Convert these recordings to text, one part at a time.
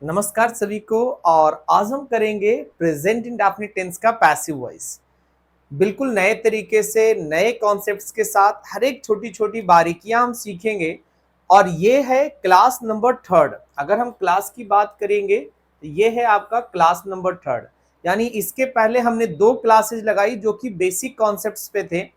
नमस्कार सभी को। और आज हम करेंगे प्रेजेंट इंडेफिनिट टेंस का पैसिव वॉइस। बिल्कुल नए तरीके से नए कॉन्सेप्ट्स के साथ हर एक छोटी छोटी बारीकियां हम सीखेंगे। और ये है क्लास नंबर थर्ड। अगर हम क्लास की बात करेंगे तो ये है आपका क्लास नंबर थर्ड। यानी इसके पहले हमने दो क्लासेज लगाई जो कि बेसिक कॉन्सेप्ट्स पे थे।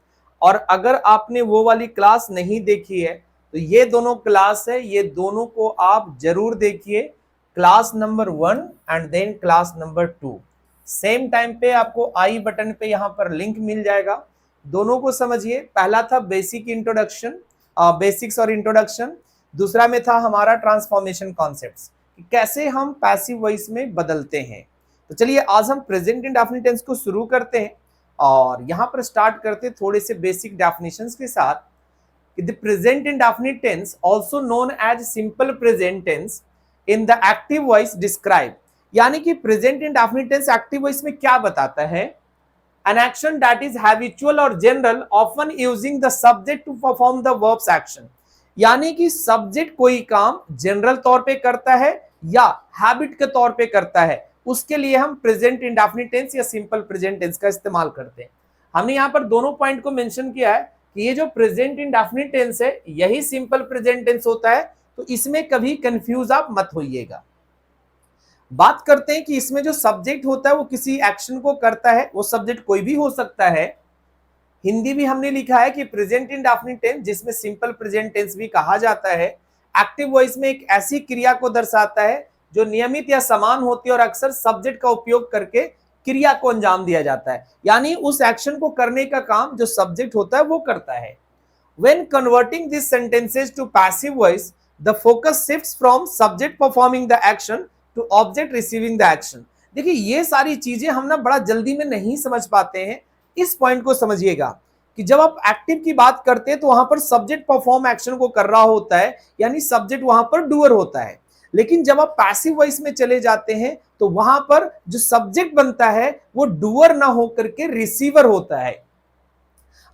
और अगर आपने वो वाली क्लास नहीं देखी है तो ये दोनों क्लास है, ये दोनों को आप जरूर देखिए। Class number 1 and then class number 2 same time पे आपको आई बटन पे यहाँ पर लिंक मिल जाएगा। दोनों को समझिए। पहला था बेसिक इंट्रोडक्शन, बेसिक्स और इंट्रोडक्शन। दूसरा में था हमारा ट्रांसफॉर्मेशन कॉन्सेप्ट्स, कैसे हम पैसिव वॉइस में बदलते हैं। तो चलिए आज हम प्रेजेंट इंडेफिनिट टेंस को शुरू करते हैं और यहाँ पर स्टार्ट करते थोड़े से बेसिक डेफिनेशंस के साथ। The present indefinite tense, also known as simple present tense, in the active voice describe, यानी कि present indefinite tense active voice में क्या बताता है? An action that is habitual or general, often using the subject to perform the verb's action. यानी कि subject कोई काम जनरल तौर पे करता है या हैबिट के तौर पे करता है, उसके लिए हम प्रेजेंट इंडेफिनिट टेंस या सिंपल प्रेजेंट टेंस का इस्तेमाल करते हैं। हमने यहाँ पर दोनों पॉइंट को मेंशन किया है कि ये जो प्रेजेंट इंडेफिनिट टेंस है यही सिंपल प्रेजेंट टेंस होता है, तो इसमें कभी कंफ्यूज आप मत होइएगा। बात करते हैं कि इसमें जो सब्जेक्ट होता है वो किसी एक्शन को करता है, वो सब्जेक्ट कोई भी हो सकता है। हिंदी भी हमने लिखा है कि प्रेजेंट इंडेफिनिट टेंस, जिसमें सिंपल प्रेजेंट टेंस भी कहा जाता है, एक्टिव वॉइस में एक ऐसी क्रिया को दर्शाता है जो नियमित या समान होती है और अक्सर सब्जेक्ट का उपयोग करके क्रिया को अंजाम दिया जाता है। यानी उस एक्शन को करने का काम जो सब्जेक्ट होता है वो करता है। When converting these sentences to passive voice, the focus shifts from subject performing the action to object receiving the action. देखिए ये सारी चीजें हम ना बड़ा जल्दी में नहीं समझ पाते हैं। इस पॉइंट को समझिएगा कि जब आप एक्टिव की बात करते हैं तो वहां पर सब्जेक्ट परफॉर्म एक्शन को कर रहा होता है, यानी सब्जेक्ट वहां पर डूअर होता है। लेकिन जब आप पैसिव वॉइस में चले जाते हैं तो वहां पर जो सब्जेक्ट बनता है वो डूअर ना होकर के रिसीवर होता है।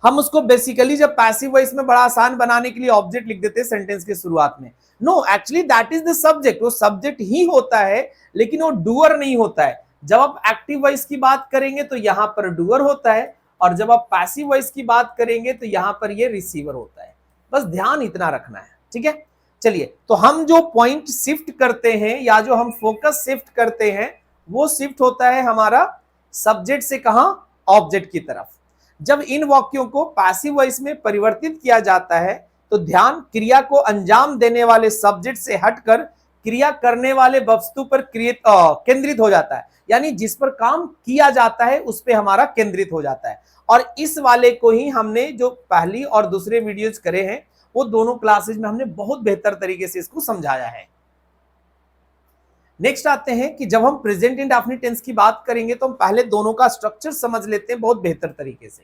हम उसको बेसिकली जब पैसिव वॉइस में बड़ा आसान बनाने के लिए ऑब्जेक्ट लिख देते हैं सेंटेंस के शुरुआत में। No, actually that is the subject. वो सब्जेक्ट ही होता है लेकिन वो डूअर नहीं होता है। जब आप एक्टिव वॉइस की बात करेंगे तो यहां पर डूअर होता है, और जब आप पैसिव वॉइस की बात करेंगे तो यहां पर ये रिसीवर होता है। बस ध्यान इतना रखना है, ठीक है। चलिए, तो हम जो पॉइंट शिफ्ट करते हैं या जो हम फोकस शिफ्ट करते हैं वो शिफ्ट होता है हमारा सब्जेक्ट से कहां? ऑब्जेक्ट की तरफ। जब इन वाक्यों को पैसिव वॉइस में परिवर्तित किया जाता है तो ध्यान क्रिया को अंजाम देने वाले सब्जेक्ट से हटकर क्रिया करने वाले वस्तु पर केंद्रित हो जाता है। यानी जिस पर काम किया जाता है उस पर हमारा केंद्रित हो जाता है। और इस वाले को ही हमने जो पहली और दूसरे वीडियोज करे हैं वो दोनों क्लासेज में हमने बहुत बेहतर तरीके से इसको समझाया है। नेक्स्ट आते हैं कि जब हम प्रेजेंट इंडेफिनिट टेंस की बात करेंगे तो हम पहले दोनों का स्ट्रक्चर समझ लेते हैं बहुत बेहतर तरीके से।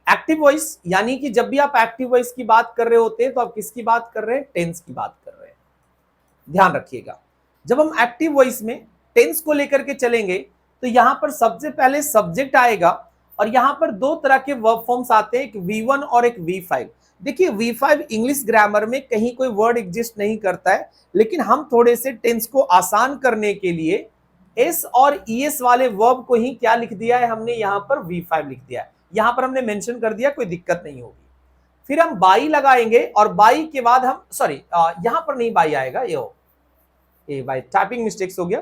एक्टिव वॉइस, यानी कि जब भी आप एक्टिव वॉइस की बात कर रहे होते हैं तो आप किसकी बात कर रहे हैं? टेंस की बात कर रहे हैं। ध्यान रखिएगा, जब हम एक्टिव वॉइस में टेंस को लेकर के चलेंगे तो यहां पर सबसे पहले सब्जेक्ट आएगा और यहां पर दो तरह के वर्ब फॉर्म्स आते हैं, एक V1 और एक V5। देखिए V5 इंग्लिश ग्रामर में कहीं कोई वर्ड एग्जिस्ट नहीं करता है, लेकिन हम थोड़े से टेंस को आसान करने के लिए एस और ईएस वाले वर्ब को ही क्या लिख दिया है हमने? यहां पर V5 लिख दिया है। यहां पर हमने मेंशन कर दिया, कोई दिक्कत नहीं होगी। फिर हम बाई लगाएंगे और बाई के बाद हम यहां पर नहीं बाई आएगा, ये बाई टाइपिंग मिस्टेक्स हो गया।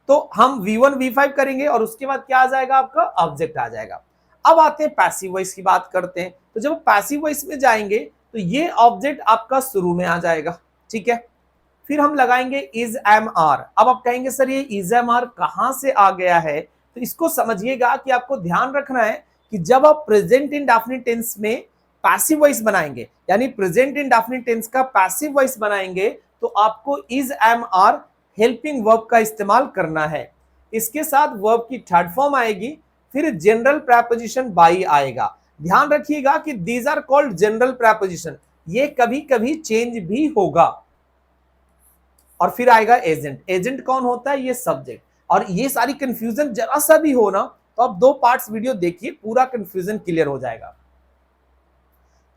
तो हम V1 V5 करेंगे और उसके बाद क्या आ जाएगा? आपका ऑब्जेक्ट आ जाएगा। अब आते हैं पैसिव वॉइस की बात करते हैं। तो जब पैसिव वॉइस में जाएंगे तो ये ऑब्जेक्ट आपका शुरू में आ जाएगा, ठीक है। फिर हम लगाएंगे इज एम आर। अब आप कहेंगे सर ये इज एम आर कहां से आ गया है? तो इसको समझिएगा कि आपको ध्यान रखना है कि जब आप प्रेजेंट इंडेफिनिट टेंस में पैसिव वॉइस बनाएंगे, यानी प्रेजेंट इंडेफिनिट टेंस का पैसिव वॉइस बनाएंगे, तो आपको is am are helping verb का इस्तेमाल करना है। इसके साथ वर्ब की थर्ड फॉर्म आएगी, फिर जनरल प्रेपोजिशन बाई आएगा। ध्यान रखिएगा कि these are called general preposition, ये कभी कभी चेंज भी होगा। और फिर आएगा एजेंट। एजेंट कौन होता है? ये सब्जेक्ट। और ये सारी कंफ्यूजन जरा सा भी हो ना तो आप दो पार्ट्स वीडियो देखिए, पूरा कंफ्यूजन क्लियर हो जाएगा।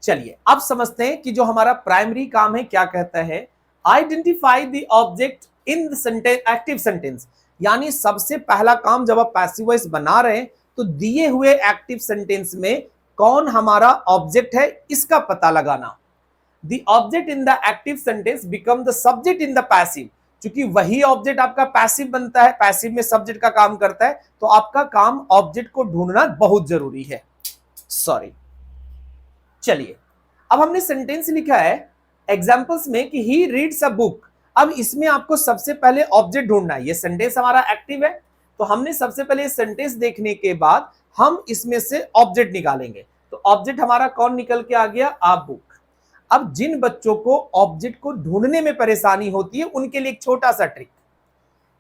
चलिए अब समझते हैं कि जो हमारा प्राइमरी काम है क्या कहता है। Identify the object in sentence active sentence, यानी सबसे पहला काम जब आप पैसिव वॉइस बना रहे हैं तो दिए हुए एक्टिव सेंटेंस में कौन हमारा ऑब्जेक्ट है इसका पता लगाना। The object in the active sentence become the subject in the passive, क्योंकि वही ऑब्जेक्ट आपका पैसिव बनता है, पैसिव में सब्जेक्ट का काम करता है, तो आपका काम ऑब्जेक्ट को ढूंढना बहुत जरूरी है। सॉरी, चलिए अब हमने सेंटेंस लिखा है एग्जांपल्स में कि ही रीड्स अ बुक। अब इसमें आपको सबसे पहले ऑब्जेक्ट ढूंढना है। ये सेंटेंस हमारा एक्टिव है, तो हमने सबसे पहले सेंटेंस देखने के बाद हम इसमें से ऑब्जेक्ट निकालेंगे। तो ऑब्जेक्ट हमारा कौन निकल के आ गया? आ बुक। अब जिन बच्चों को ऑब्जेक्ट को ढूंढने में परेशानी होती है उनके लिए एक छोटा सा ट्रिक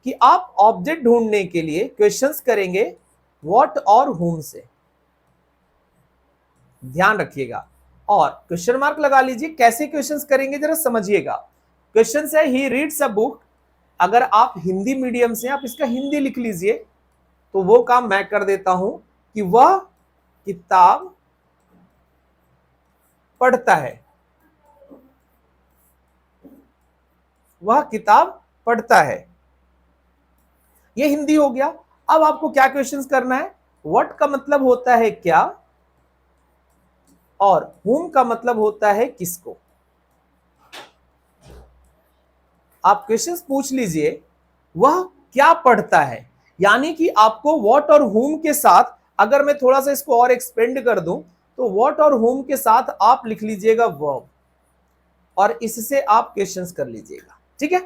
कि आप ऑब्जेक्ट ढूंढने के लिए क्वेश्चंस करेंगे व्हाट और whom से, ध्यान रखिएगा, और क्वेश्चन मार्क लगा लीजिए। कैसे क्वेश्चंस करेंगे जरा समझिएगा। क्वेश्चन है ही रीड्स अ बुक, अगर आप हिंदी मीडियम से आप इसका हिंदी लिख लीजिए, तो वो काम मैं कर देता हूं कि वह किताब पढ़ता है, वह किताब पढ़ता है। ये हिंदी हो गया। अब आपको क्या क्वेश्चंस करना है? व्हाट का मतलब होता है क्या, और whom का मतलब होता है किसको। आप क्वेश्चंस पूछ लीजिए वह क्या पढ़ता है, यानी कि आपको व्हाट और whom के साथ, अगर मैं थोड़ा सा इसको और एक्सपेंड कर दूं तो व्हाट और whom के साथ आप लिख लीजिएगा वर्ब, और इससे आप क्वेश्चंस कर लीजिएगा। ठीक है,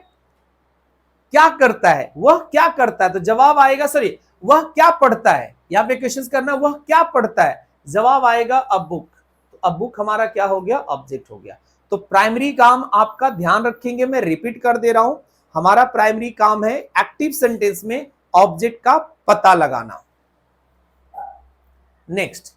क्या करता है, वह क्या करता है, तो जवाब आएगा, सॉरी वह क्या पढ़ता है, यहां पे क्वेश्चंस करना वह क्या पढ़ता है, जवाब आएगा अ बुक। तो अ बुक हमारा क्या हो गया? ऑब्जेक्ट हो गया। तो प्राइमरी काम आपका ध्यान रखेंगे, मैं रिपीट कर दे रहा हूं, हमारा प्राइमरी काम है एक्टिव सेंटेंस में ऑब्जेक्ट का पता लगाना। Next,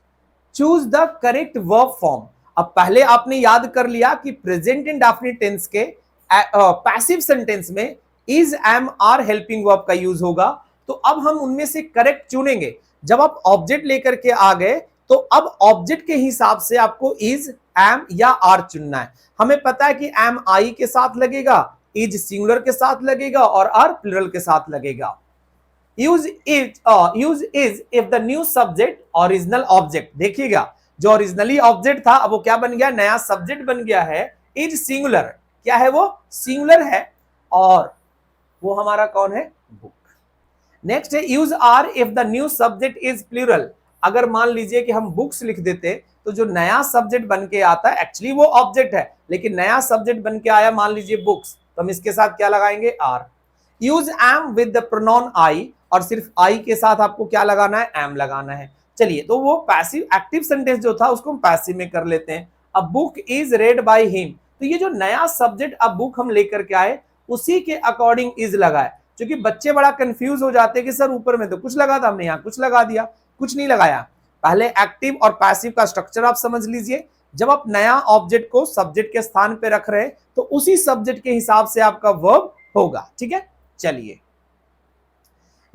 choose the correct verb form. अब पहले आपने याद कर लिया कि प्रेजेंट इंडेफिनिट टेंस के पैसिव सेंटेंस में is, am, are helping verb का यूज होगा। तो अब हम उनमें से करेक्ट चुनेंगे। जब आप ऑब्जेक्ट लेकर के आ गए तो अब ऑब्जेक्ट के हिसाब से आपको इज, एम या आर चुनना है। हमें पता है कि एम आई के साथ लगेगा, इज सिंगुलर के साथ लगेगा और आर प्लूरल के साथ लगेगा। Use is if the new subject original object, देखिएगा जो ओरिजिनली ऑब्जेक्ट था अब वो क्या बन गया? नया सब्जेक्ट बन गया है। इज सिंगुलर, क्या है वो? सिंगुलर है, और वो हमारा कौन है? बुक। नेक्स्ट है use are if the new subject is plural. अगर मान लीजिए कि हम बुक्स लिख देते तो जो नया सब्जेक्ट बन के आता है, एक्चुअली वो ऑब्जेक्ट है लेकिन नया सब्जेक्ट बन के आया, मान लीजिए बुक्स, तो हम इसके साथ क्या लगाएंगे? Are. Use am with the pronoun I, और सिर्फ आई के साथ आपको क्या लगाना है? एम लगाना है। चलिए, तो वो पैसिव एक्टिव सेंटेंस जो था उसको हम पैसिव में कर लेते हैं। अब book is red by him, तो ये जो नया सब्जेक्ट अब बुक हम लेकर के आए उसी के अकॉर्डिंग इज लगाए, क्योंकि बच्चे बड़ा कंफ्यूज हो जाते हैं कि सर ऊपर में तो कुछ लगा था, हमने यहाँ कुछ लगा दिया। कुछ नहीं लगाया। पहले एक्टिव और पैसिव का स्ट्रक्चर आप समझ लीजिए। जब आप नया ऑब्जेक्ट को सब्जेक्ट के स्थान पे रख रहे हैं तो उसी सब्जेक्ट के हिसाब से आपका वर्ब होगा। ठीक है, चलिए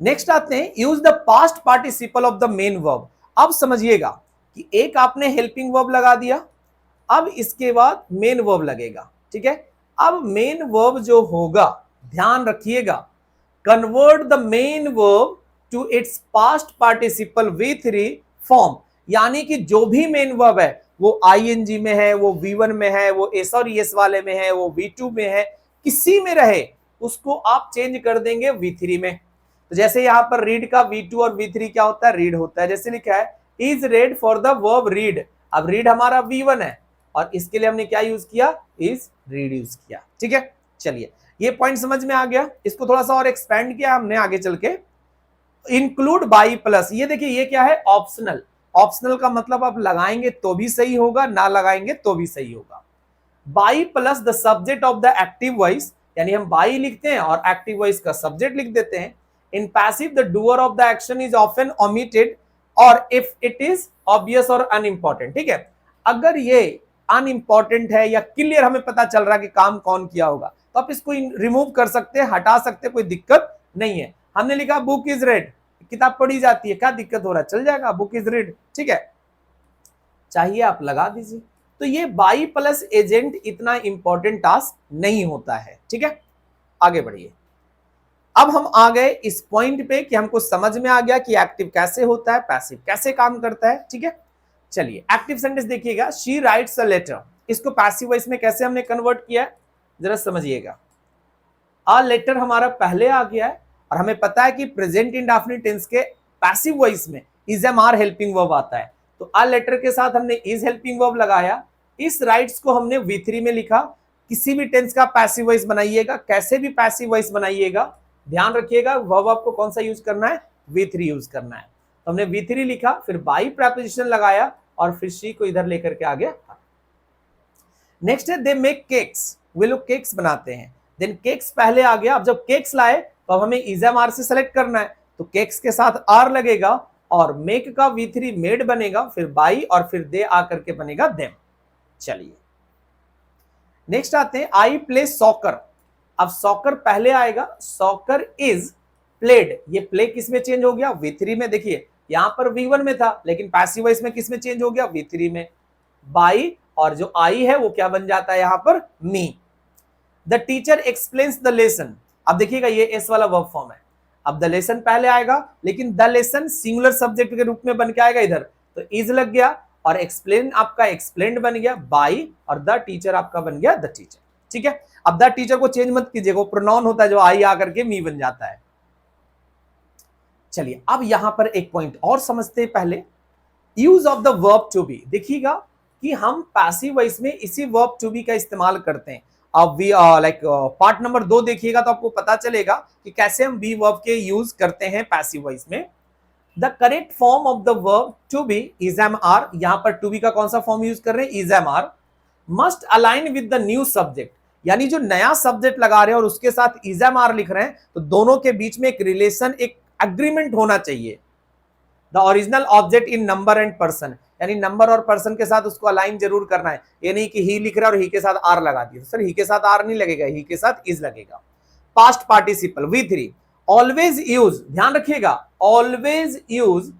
नेक्स्ट आते हैं, use the past participle of the main verb. अब समझिएगा कि एक आपने हेल्पिंग वर्ब लगा दिया, अब इसके बाद मेन वर्ब लगेगा। ठीक है, अब मेन वर्ब जो होगा, ध्यान रखिएगा, convert the main verb to its past participle V3 form, यानी कि जो भी मेन वर्ब है वो ING में है, वो V1 में है, वो S और ES वाले में है, वो V2 में है, किसी में रहे उसको आप चेंज कर देंगे V3 में। तो जैसे यहां पर रीड का V2 और V3 क्या होता है? रीड होता है। जैसे लिखा है is red for the verb read, अब रीड हमारा V1 है और इसके लिए हमने क्या यूज किया? इज रीड यूज किया। ठीक है, चलिए ये पॉइंट समझ में आ गया। इसको थोड़ा सा और एक्सपेंड किया हमने आगे चल के। इंक्लूड बाई प्लस, ये देखिए ये क्या है? ऑप्शनल। ऑप्शनल का मतलब आप लगाएंगे तो भी सही होगा, ना लगाएंगे तो भी सही होगा। By plus the subject of the active voice, यानी हम बाई लिखते हैं और एक्टिव वॉइस का सब्जेक्ट लिख देते हैं। In passive the doer of the action is often omitted और इफ इट इज ऑब्वियस और अनइम्पॉर्टेंट। ठीक है, अगर ये अनइम्पॉर्टेंट है या क्लियर हमें पता चल रहा है कि काम कौन किया होगा तो आप इसको रिमूव कर सकते हैं, हटा सकते हैं, कोई दिक्कत नहीं है। हमने लिखा बुक इज रेड, किताब पढ़ी जाती है, क्या दिक्कत हो रहा है? चल जाएगा, बुक इज रेड। ठीक है, चाहिए आप लगा दीजिए। तो ये बाई प्लस एजेंट इतना इंपॉर्टेंट टास्क नहीं होता है। ठीक है, आगे बढ़िए। अब हम आ गए इस पॉइंट पे कि हमको समझ में आ गया कि एक्टिव कैसे होता है, पैसिव कैसे काम करता है। ठीक है, चलिए एक्टिव सेंटेंस देखिएगा, शी राइट्स अ लेटर, इसको पैसिव वॉइस में कैसे हमने कन्वर्ट किया है जरा समझिएगा। अ लेटर हमारा पहले आ गया है और हमें पता है कि प्रेजेंट इंडेफिनिट टेंस के पैसिव वॉइस में is am are helping verb आता है, तो अ लेटर के साथ हमने इज हेल्पिंग वर्ब लगाया, इस राइट्स को हमने V3 में लिखा। किसी भी टेंस का पैसिव वॉइस बनाइएगा, कैसे भी पैसिव वॉइस बनाइएगा, ध्यान रखिएगा वर्ब आपको कौन सा यूज करना है, V3 यूज करना है। तो हमने V3 लिखा, फिर बाई प्रेपोजिशन लगाया और फिर शी को इधर लेकर के आ गया। नेक्स्ट है दे मेक केक्स, वे लोग केक्स बनाते हैं, देन केक्स पहले आ गया। अब जब केक्स लाए तो अब हमें इज एम आर से सेलेक्ट करना है, तो केक्स के साथ आर लगेगा और मेक का V3 मेड बनेगा, फिर बाई और फिर दे आकर के बनेगा देम। चलिए नेक्स्ट आते हैं आई प्ले सॉकर। अब सॉकर पहले आएगा, सॉकर इज प्लेड, ये प्ले किस में चेंज हो गया, V3 में। देखिए यहां पर V1 में था लेकिन पैसिव वॉइस में किस में चेंज हो गया, V3 में। बाई और जो आई है वो क्या बन जाता है यहां पर, मी। The teacher explains the lesson, अब देखिएगा ये एस वाला वर्ब फॉर्म है, अब द लेसन पहले आएगा लेकिन द लेसन सिंगुलर सब्जेक्ट के रूप में बन के आएगा इधर, तो इज लग गया और एक्सप्लेन आपका एक्सप्लेन्ड बन गया बाई और द टीचर आपका बन गया द टीचर। ठीक है, अब द टीचर को चेंज मत कीजिएगा, वो प्रोनाउन होता है जो आई आकर के मी बन जाता है। चलिए अब यहां पर एक पॉइंट और समझते हैं पहले, use of the verb to be. देखिएगा कि हम पैसिव वॉइस में इसी वर्ब टू बी का इस्तेमाल करते हैं। अब वी लाइक पार्ट नंबर 2 देखिएगा तो आपको पता चलेगा कि कैसे हम बी वर्ब के यूज करते हैं पैसिव वॉइस में। The correct form of the verb to be is am are, यहां पर टू बी का कौन सा फॉर्म यूज कर रहे हैं, is am are. Must align with the new subject, यानी जो नया सब्जेक्ट लगा रहे हैं और उसके साथ इज एम आर लिख रहे हैं, तो दोनों के बीच में एक रिलेशन, एक एग्रीमेंट होना चाहिए। The original object in number and person, यानी नंबर और पर्सन के साथ उसको अलाइन जरूर करना है, ये नहीं कि ही लिख रहा है और ही के साथ आर लगा दिया, सर ही के साथ आर नहीं लगेगा, ही के साथ इज लगेगा। Past participle V3, always use, ध्यान रखिएगा, always use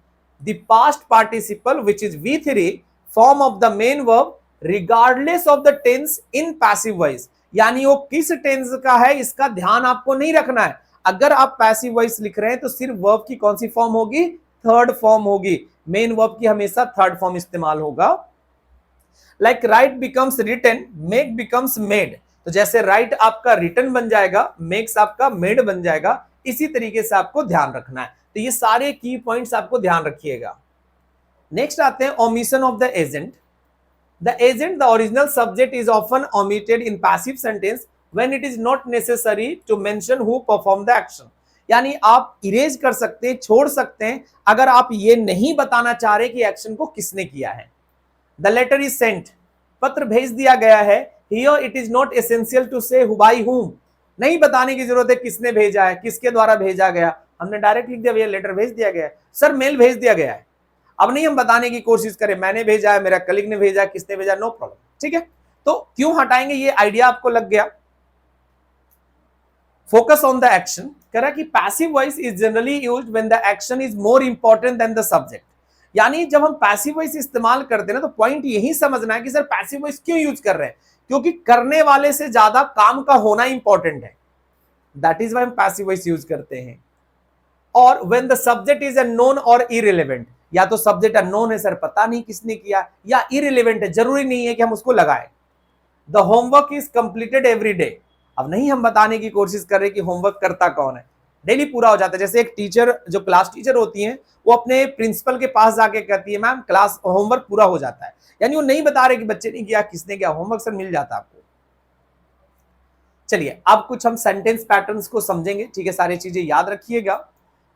the past participle which is V3 form of the main verb regardless of the tense in passive voice, यानी वो किस टेंस का है इसका ध्यान आपको नहीं रखना है। अगर आप पैसिव वॉइस लिख रहे हैं तो सिर्फ वर्ब की कौन सी फॉर्म होगी, थर्ड फॉर्म होगी, मेन वर्ब की हमेशा थर्ड फॉर्म इस्तेमाल होगा। Like write becomes written, make becomes made, तो जैसे राइट आपका रिटन बन जाएगा, मेक्स आपका मेड बन जाएगा, इसी तरीके से आपको ध्यान रखना है। तो ये सारे की पॉइंट्स आपको ध्यान रखिएगा। नेक्स्ट आते हैं omission of the agent. The agent, the original subject is often omitted in passive sentence when it is not necessary to mention who perform the action, यानी आप इरेज कर सकते हैं, छोड़ सकते हैं अगर आप ये नहीं बताना चाह रहे कि एक्शन को किसने किया है। द लेटर इज सेंट, पत्र भेज दिया गया है, here it is not essential to say by whom, नहीं बताने की जरूरत है किसने भेजा है, किसके द्वारा भेजा गया, हमने डायरेक्ट लिख दिया भैया लेटर भेज दिया गया है, सर मेल भेज दिया गया है। अब नहीं हम बताने की कोशिश करें मैंने भेजा है, मेरा कलीग ने भेजा, किसने भेजा, नो प्रॉब्लम। ठीक है, तो क्यों हटाएंगे, ये आइडिया आपको लग गया। फोकस ऑन द एक्शन, कह रहा कि passive voice is generally used when the action is more important than the subject, यानी जब हम पैसिव वॉइस इस्तेमाल करते हैं ना तो पॉइंट यही समझना है कि सर पैसिव वॉइस क्यों यूज कर रहे हैं, क्योंकि करने वाले से ज्यादा काम का होना इंपॉर्टेंट है, दैट इज व्हाई हम पैसिव वॉइस यूज करते हैं। और when the subject is unknown और इररिलेवेंट, या तो सब्जेक्ट अननोन है, सर पता नहीं किसने किया, या इररिलेवेंट है, जरूरी नहीं है कि हम उसको लगाएं। The homework is completed every day, अब नहीं हम बताने की कोशिश कर रहे कि होमवर्क करता कौन है, डेली पूरा हो जाता है। जैसे एक टीचर, जो क्लास टीचर होती हैं, वो अपने प्रिंसिपल के पास जाके कहती है मैम क्लास होमवर्क पूरा हो जाता है, यानी वो नहीं बता रहे कि बच्चे ने किया, किसने किया, होमवर्क सर मिल जाता है आपको। चलिए अब कुछ हम सेंटेंस पैटर्न्स को समझेंगे। ठीक है, सारी चीजें याद रखिएगा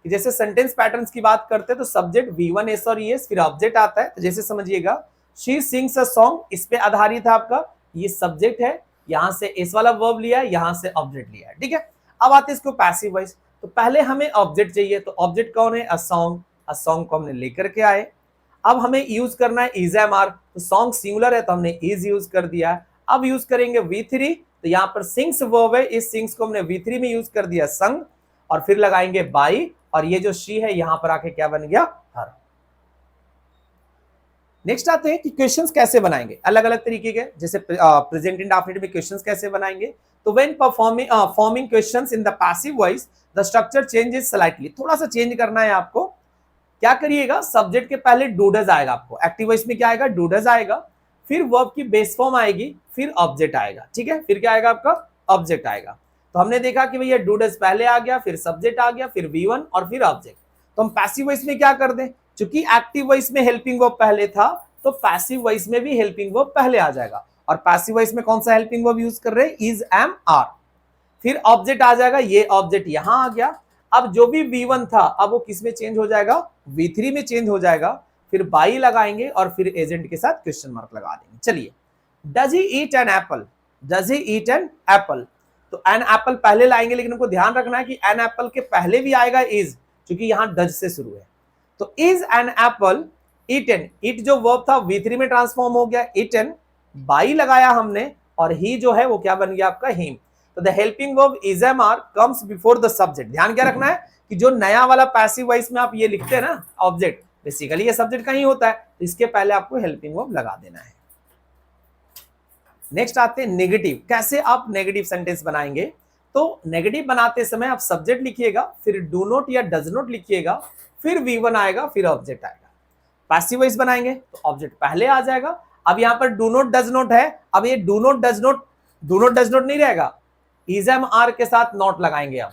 कि जैसे सेंटेंस पैटर्न्स की बात करते हैं तो सब्जेक्ट V1 S और ES, फिर ऑब्जेक्ट आता है। तो जैसे समझिएगा शी सिंग्स अ सॉन्ग, इस पे आधारित है आपका, ये सब्जेक्ट है, यहां से S वाला वर्ब लिया है, यहां से ऑब्जेक्ट लिया है। ठीक है, अब आते हैं इसको पैसिव वॉइस। तो पहले हमें ऑब्जेक्ट चाहिए, तो ऑब्जेक्ट कौन है, अ सॉन्ग, अ सॉन्ग को हमने लेकर के आए। अब हमें यूज करना है इज एम आर, तो सॉन्ग सिंगुलर है तो हमने इज यूज कर दिया। अब यूज करेंगे V3, तो यहाँ पर सिंग्स वर्ब है, इस सिंग्स को हमने V3 में यूज कर दिया संग, और फिर लगाएंगे बाई, और ये जो शी है यहां पर आके क्या बन गया, हर। नेक्स्ट आते हैं कि क्वेश्चंस कैसे बनाएंगे, अलग अलग तरीके के, जैसे प्रेजेंट इंडेफिनिट में क्वेश्चंस कैसे बनाएंगे। तो when forming questions in the passive voice the structure changes slightly, थोड़ा सा चेंज करना है आपको। क्या करिएगा, सब्जेक्ट के पहले डू डज आएगा, आपको एक्टिव वॉइस में क्या आएगा, डू डज आएगा, फिर वर्ब की बेस फॉर्म आएगी, फिर ऑब्जेक्ट आएगा, ठीक है, फिर क्या आएगा आपका, ऑब्जेक्ट आएगा। तो हमने देखा कि भैया डू डज पहले आ गया, फिर सब्जेक्ट आ गया, फिर V1 और फिर ऑब्जेक्ट। तो हम पैसिव वॉइस में क्या कर दें, क्योंकि एक्टिव वॉइस में हेल्पिंग वर्ब पहले था, तो पैसिव वॉइस में भी हेल्पिंग वर्ब पहले आ जाएगा। और पैसिव वॉइस में कौन सा हेल्पिंग वर्ब यूज कर रहे हैं, इज, एम, आर। फिर ऑब्जेक्ट आ जाएगा, ये ऑब्जेक्ट यहां आ गया। अब जो भी V1 था अब वो किस में चेंज हो जाएगा, V3 में चेंज हो जाएगा। फिर बाई लगाएंगे और फिर एजेंट के साथ क्वेश्चन मार्क लगा देंगे। चलिए, does he eat an apple, does he eat an apple. तो एन एप्पल पहले लाएंगे, लेकिन हमको ध्यान रखना है कि एन एप्पल के पहले भी आएगा इज, क्योंकि यहां डज से शुरू है। तो इज एन एप्पल ईटन, ईट जो वर्ब था V3 में ट्रांसफॉर्म हो गया ईटन, बाई लगाया हमने और ही जो है वो क्या बन गया आपका हिम। तो the helping verb is, am, are comes before the subject. ध्यान क्या रखना है कि जो नया वाला पैसिव वॉइस में आप ये लिखते हैं ना ऑब्जेक्ट, बेसिकली ये सब्जेक्ट का ही होता है, तो इसके पहले आपको हेल्पिंग वर्ब लगा देना है। नेक्स्ट आते हैं नेगेटिव, कैसे आप नेगेटिव सेंटेंस बनाएंगे। तो नेगेटिव बनाते समय आप सब्जेक्ट लिखिएगा, फिर डू नॉट या डज नॉट लिखिएगा, फिर V1 आएगा, फिर ऑब्जेक्ट आएगा। पैसिव वॉइस बनाएंगे तो ऑब्जेक्ट पहले आ जाएगा। अब यहां पर डू नॉट डज नॉट है, अब ये डू नॉट डज नॉट नहीं रहेगा, इज, एम, आर के साथ नॉट लगाएंगे आप,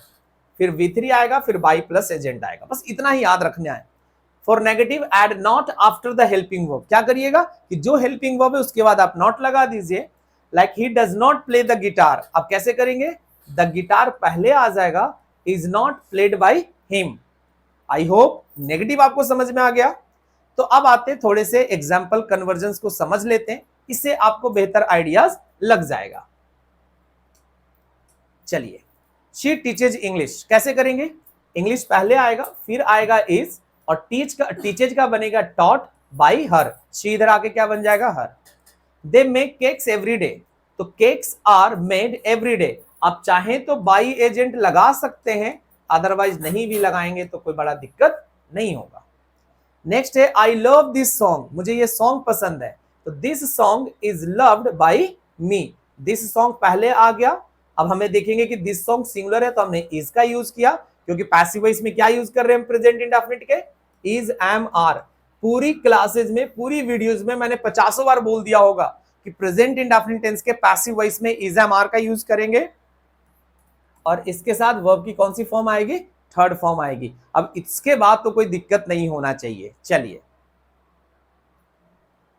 फिर V3 आएगा, फिर बाई प्लस एजेंट आएगा। बस इतना ही याद रखना है। For negative add not after the helping verb, क्या करिएगा कि जो हेल्पिंग वर्ब है उसके बाद आप नॉट लगा दीजिए। Like he does not play the guitar, अब कैसे करेंगे, द गिटार पहले आ जाएगा, is not played by him. I hope negative आपको समझ में आ गया। तो अब आते थोड़े से एग्जाम्पल कन्वर्जन्स को समझ लेते हैं, इससे आपको बेहतर आइडियाज लग जाएगा। चलिए, शी टीचेज इंग्लिश, कैसे करेंगे, इंग्लिश पहले आएगा, फिर आएगा इज, और टीचेज का बनेगा टॉट बाई हर, शी इधर आके क्या बन जाएगा, हर। They make cakes every day, तो cakes are made every day. आप चाहें तो बाई एजेंट लगा सकते हैं, अदरवाइज नहीं भी लगाएंगे तो कोई बड़ा दिक्कत नहीं होगा। नेक्स्ट है आई लव दिस सॉन्ग, मुझे ये सॉन्ग पसंद है, तो this song is loved by me. This song पहले आ गया। अब हमें देखेंगे कि दिस सॉन्ग सिंगुलर है तो हमने इज का यूज किया, क्योंकि पैसिव वॉइस में क्या यूज कर रहे हैं हम प्रेजेंट इंडेफिनिट के, इज, एम, आर। पूरी क्लासेस में, पूरी वीडियोस में मैंने 50 बार बोल दिया होगा कि प्रेजेंट इंडेफिनिट टेंस के पैसिव वॉइस में इज, एम, आर का यूज करेंगे, और इसके साथ वर्ब की कौन सी फॉर्म आएगी, थर्ड फॉर्म आएगी। अब इसके बाद तो कोई दिक्कत नहीं होना चाहिए। चलिए,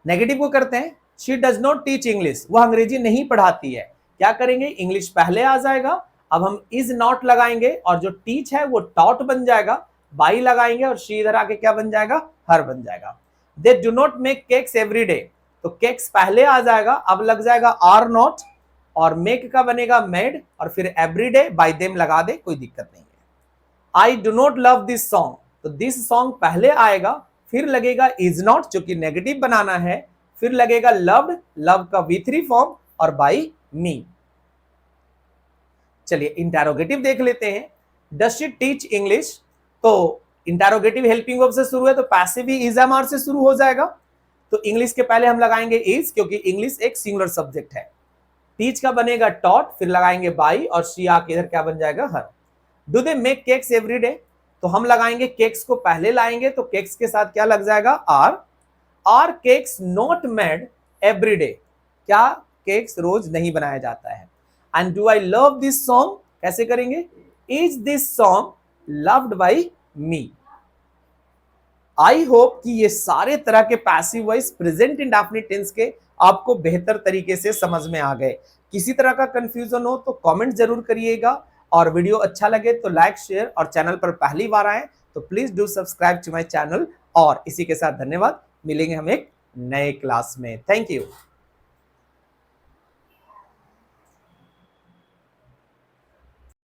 नेगेटिव को करते हैं, she does not teach English, वह अंग्रेजी नहीं पढ़ाती है। क्या करेंगे, इंग्लिश पहले आ जाएगा, अब हम इज नॉट लगाएंगे, और जो टीच है वो टॉट बन जाएगा, बाई लगाएंगे, और शी इधर आके क्या बन जाएगा, हर बन जाएगा। They do not make cakes every day, तो केक्स पहले आ जाएगा, अब लग जाएगा आर नॉट, और मेक का बनेगा मेड, और फिर एवरीडे बाय देम लगा दे, कोई दिक्कत नहीं है। I do not love this song, तो दिस सॉन्ग पहले आएगा, फिर लगेगा इज नॉट, जो कि नेगेटिव बनाना है, फिर लगेगा लव्ड, लव का V3 फॉर्म, और बाई मी। चलिए, इंटरोगेटिव देख लेते हैं। डज शी टीच इंग्लिश, तो इंटरोगेटिव हेल्पिंग वर्ब से शुरू है, तो पैसिव भी इज, एम, आर से शुरू हो जाएगा। तो इंग्लिश के पहले हम लगाएंगे इज, क्योंकि इंग्लिश एक सिंगुलर सब्जेक्ट है। टीच का बनेगा टॉट, फिर लगाएंगे बाई, और शी आके इधर क्या बन जाएगा, हर। Do they make cakes every day, तो हम लगाएंगे केक्स को पहले लाएंगे, तो केक्स के साथ क्या लग जाएगा, are. Are cakes not made every day, क्या केक्स रोज नहीं बनाया जाता है। And do I love this song, कैसे करेंगे, is this song loved by me. I hope कि ये सारे तरह के passive voice present indefinite tense के आपको बेहतर तरीके से समझ में आ गए। किसी तरह का कंफ्यूजन हो तो कमेंट जरूर करिएगा, और वीडियो अच्छा लगे तो लाइक, शेयर, और चैनल पर पहली बार आए तो please do subscribe to my channel. और इसी के साथ धन्यवाद, मिलेंगे हम एक नए क्लास में। Thank you.